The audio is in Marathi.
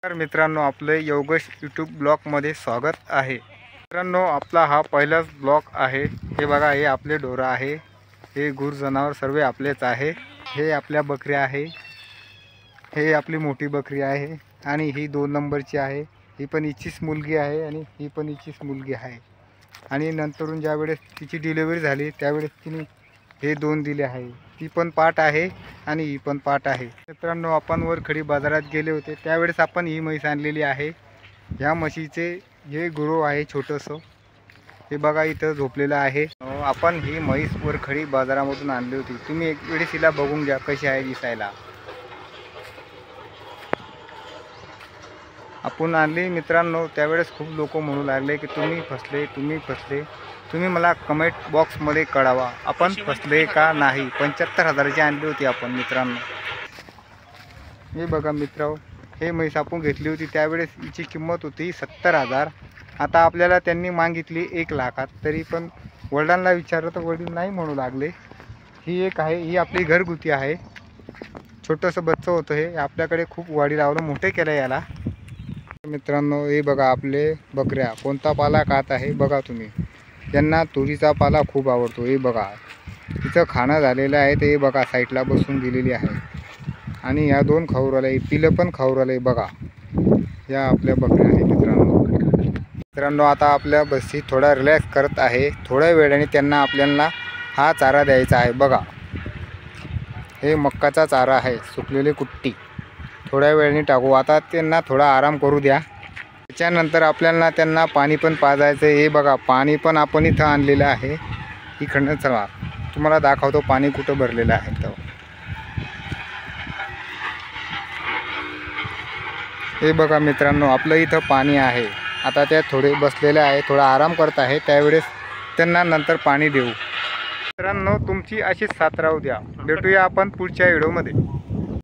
तर मित्रांनो, आपले योगेश यूट्यूब ब्लॉगमध्ये स्वागत आहे। मित्रांनो, आपला हा पहिलाच ब्लॉग आहे। हे बघा, हे आपले ढोरं आहे, हे गुर जनावर सर्व आपलेच आहे। हे आपल्या बकऱ्या आहे, हे आपली मोठी बकरी आहे आणि ही 2 नंबरची आहे। ही पण हिचीच मुलगी आहे आणि ही पण हिचीच मुलगी आहे। आणि नंतरून ज्या वेळेस तिची डिलिव्हरी झाली त्यावेळेस तिने हे 2 दिले आहे। ती पण पाट आहे आणि ही पण पाट आहे। मित्रांनो, आपण वरखडी बाजारात गेले होते त्यावेळेस आपण ही म्हैस आणलेली आहे। ह्या म्हशीचे हे गुरु आहे छोटंसं, हे बघा इथं झोपलेलं आहे। आपण ही म्हैस वरखडी बाजारामधून आणली होती। तुम्ही एक वेळेस हिला बघून घ्या कशी आहे दिसायला। आपण आणली मित्रांनो, त्यावेळेस खूप लोक म्हणू लागले की तुम्ही फसले। तुम्ही मला कमेंट बॉक्समध्ये कळवा, आपण फसले का नाही। 75,000ची आणली होती आपण मित्रांनो। हे बघा मित्रांनो, हे म्हैस आपण घेतली होती त्यावेळेस हिची किंमत होती 70,000। आता आपल्याला त्यांनी मागितली 1 लाखात। तरी पण वडिलांना विचारलं तर वडील नाही म्हणू लागले। ही एक आहे, ही आपली घरगुती आहे। छोटंसं बच्चं होतं, हे आपल्याकडे खूप वाढी लावलं, मोठे केलं याला। मित्रांनो, हे बघा आपले बकऱ्या कोणता पाला खात आहे बघा तुम्ही। त्यांना तुरीचा पाला खूप आवडतो। हे बघा तिचं खाणं झालेलं आहे, ते बघा साईडला बसून दिलेली आहे। आणि या 2 खाऊ राहिले, पिलं पण खाऊ राहिले बघा। या आपल्या बकऱ्या आहे मित्रांनो। आता आपल्या बस्सी थोडा रिलॅक्स करत आहे। थोड्या वेळाने त्यांना आपल्याला हा चारा द्यायचा आहे बघा। हे मक्काचा चारा आहे, सुकलेली कुट्टी। थोड्या वेळाने टाकू, आता त्यांना थोडा आराम करू द्या। त्याच्यानंतर आपल्याला त्यांना पाणी पण पाजायचं। हे बघा पाणी पण आपण इथं आणलेलं आहे। इकडनं चला तुम्हाला दाखवतो पाणी कुठं भरलेलं आहे। तर हे बघा मित्रांनो, आपलं इथं पाणी आहे। आता त्या थोडे बसलेले आहे, थोडा आराम करत आहे, त्यावेळेस त्यांना नंतर पाणी देऊ। मित्रांनो, तुमची अशीच साथ राहू द्या। भेटूया आपण पुढच्या व्हिडिओमध्ये।